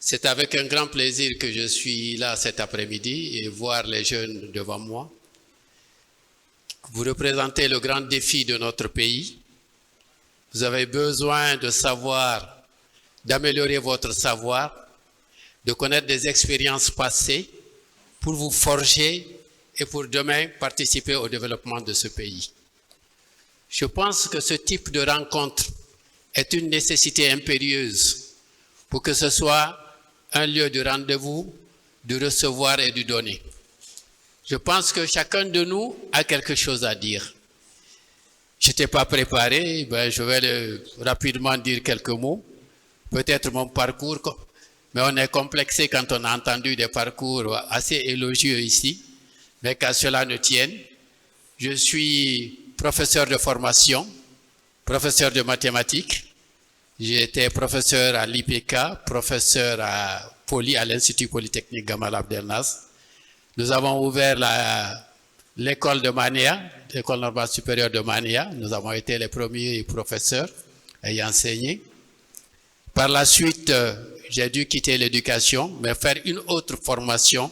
C'est avec un grand plaisir que je suis là cet après-midi et voir les jeunes devant moi. Vous représentez le grand défi de notre pays. Vous avez besoin de savoir, d'améliorer votre savoir, de connaître des expériences passées pour vous forger et pour demain participer au développement de ce pays. Je pense que ce type de rencontre est une nécessité impérieuse pour que ce soit un lieu de rendez-vous, de recevoir et de donner. Je pense que chacun de nous a quelque chose à dire. Je n'étais pas préparé, je vais rapidement dire quelques mots. Peut-être mon parcours, mais on est complexé quand on a entendu des parcours assez élogieux ici, mais qu'à cela ne tienne. Je suis professeur de formation, professeur de mathématiques. J'ai été professeur à l'IPK, professeur à l'Institut Polytechnique Gamal Abdel Nasser. Nous avons ouvert l'école de Mania, l'école normale supérieure de Mania. Nous avons été les premiers professeurs à y enseigner. Par la suite, j'ai dû quitter l'éducation, mais faire une autre formation.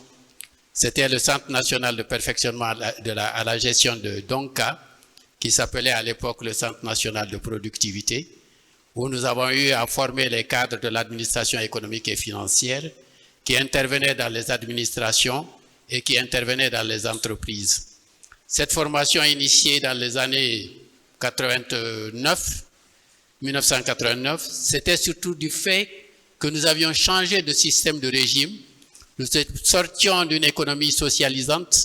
C'était le Centre national de perfectionnement à la gestion de Donka, qui s'appelait à l'époque le Centre national de productivité, où nous avons eu à former les cadres de l'administration économique et financière qui intervenaient dans les administrations et qui intervenaient dans les entreprises. Cette formation initiée dans les années 1989, c'était surtout du fait que nous avions changé de système de régime. Nous sortions d'une économie socialisante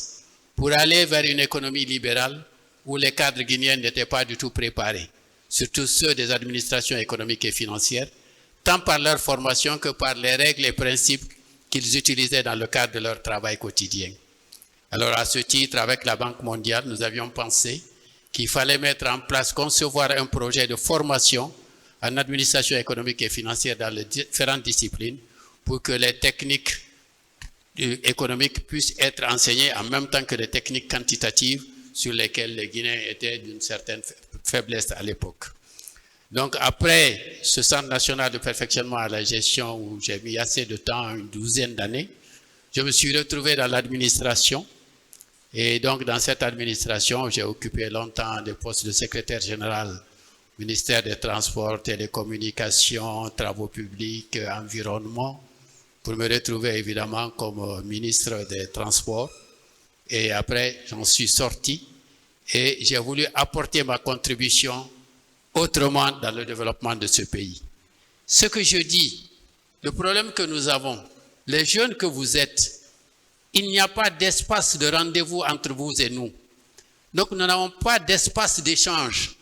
pour aller vers une économie libérale où les cadres guinéens n'étaient pas du tout préparés, surtout ceux des administrations économiques et financières, tant par leur formation que par les règles et principes qu'ils utilisaient dans le cadre de leur travail quotidien. Alors à ce titre, avec la Banque mondiale, nous avions pensé qu'il fallait mettre en place, concevoir un projet de formation en administration économique et financière dans les différentes disciplines pour que les techniques économiques puissent être enseignées en même temps que les techniques quantitatives sur lesquelles les Guinéens étaient d'une certaine faiblesse à l'époque. Donc après ce Centre national de perfectionnement à la gestion où j'ai mis assez de temps, une douzaine d'années, je me suis retrouvé dans l'administration. Et donc dans cette administration, j'ai occupé longtemps des postes de secrétaire général au ministère des Transports, Télécommunications, Travaux publics, Environnement, pour me retrouver évidemment comme ministre des Transports. Et après, j'en suis sorti et j'ai voulu apporter ma contribution autrement dans le développement de ce pays. Ce que je dis, le problème que nous avons, les jeunes que vous êtes, il n'y a pas d'espace de rendez-vous entre vous et nous. Donc nous n'avons pas d'espace d'échange.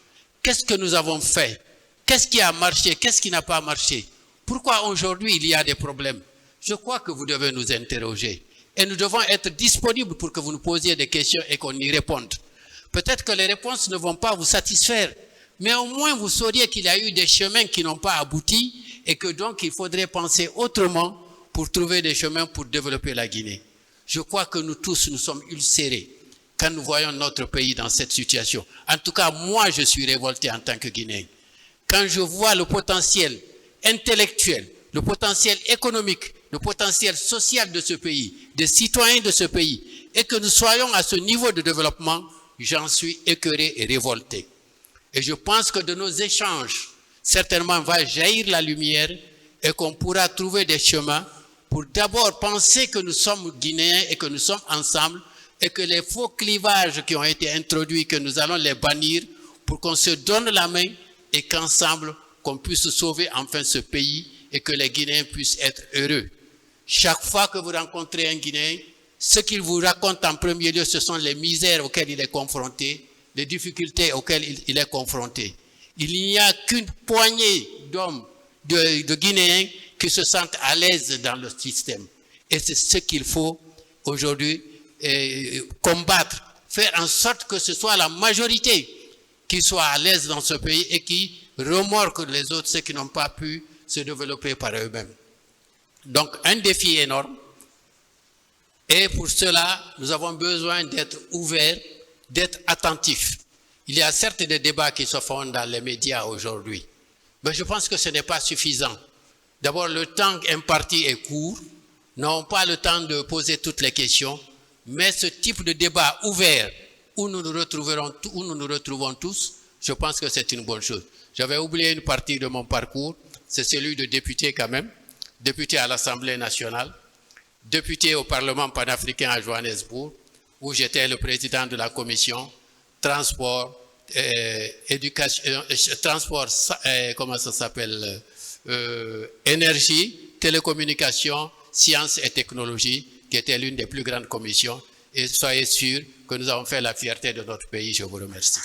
Qu'est-ce que nous avons fait? Qu'est-ce qui a marché? Qu'est-ce qui n'a pas marché? Pourquoi aujourd'hui il y a des problèmes? Je crois que vous devez nous interroger. Et nous devons être disponibles pour que vous nous posiez des questions et qu'on y réponde. Peut-être que les réponses ne vont pas vous satisfaire, mais au moins vous sauriez qu'il y a eu des chemins qui n'ont pas abouti et que donc il faudrait penser autrement pour trouver des chemins pour développer la Guinée. Je crois que nous tous, nous sommes ulcérés quand nous voyons notre pays dans cette situation. En tout cas, moi, je suis révolté en tant que Guinéen. Quand je vois le potentiel intellectuel, le potentiel économique, le potentiel social de ce pays, des citoyens de ce pays, et que nous soyons à ce niveau de développement, j'en suis écœuré et révolté. Et je pense que de nos échanges, certainement va jaillir la lumière et qu'on pourra trouver des chemins pour d'abord penser que nous sommes Guinéens et que nous sommes ensemble et que les faux clivages qui ont été introduits, que nous allons les bannir pour qu'on se donne la main et qu'ensemble, qu'on puisse sauver enfin ce pays et que les Guinéens puissent être heureux. Chaque fois que vous rencontrez un Guinéen, ce qu'il vous raconte en premier lieu, ce sont les misères auxquelles il est confronté, les difficultés auxquelles il est confronté. Il n'y a qu'une poignée d'hommes, de Guinéens qui se sentent à l'aise dans le système. Et c'est ce qu'il faut aujourd'hui combattre, faire en sorte que ce soit la majorité qui soit à l'aise dans ce pays et qui remorque les autres, ceux qui n'ont pas pu se développer par eux-mêmes. Donc un défi énorme. Et pour cela, nous avons besoin d'être ouverts, d'être attentifs. Il y a certes des débats qui se font dans les médias aujourd'hui, mais je pense que ce n'est pas suffisant. D'abord, le temps imparti est court. Nous n'avons pas le temps de poser toutes les questions. Mais ce type de débat ouvert, où nous nous retrouvons tous, je pense que c'est une bonne chose. J'avais oublié une partie de mon parcours, c'est celui de député quand même, député à l'Assemblée nationale, député au Parlement panafricain à Johannesburg, où j'étais le président de la commission transport, éducation, transport, comment ça s'appelle, énergie, télécommunications, sciences et technologies, qui était l'une des plus grandes commissions. Et soyez sûrs que nous avons fait la fierté de notre pays. Je vous remercie.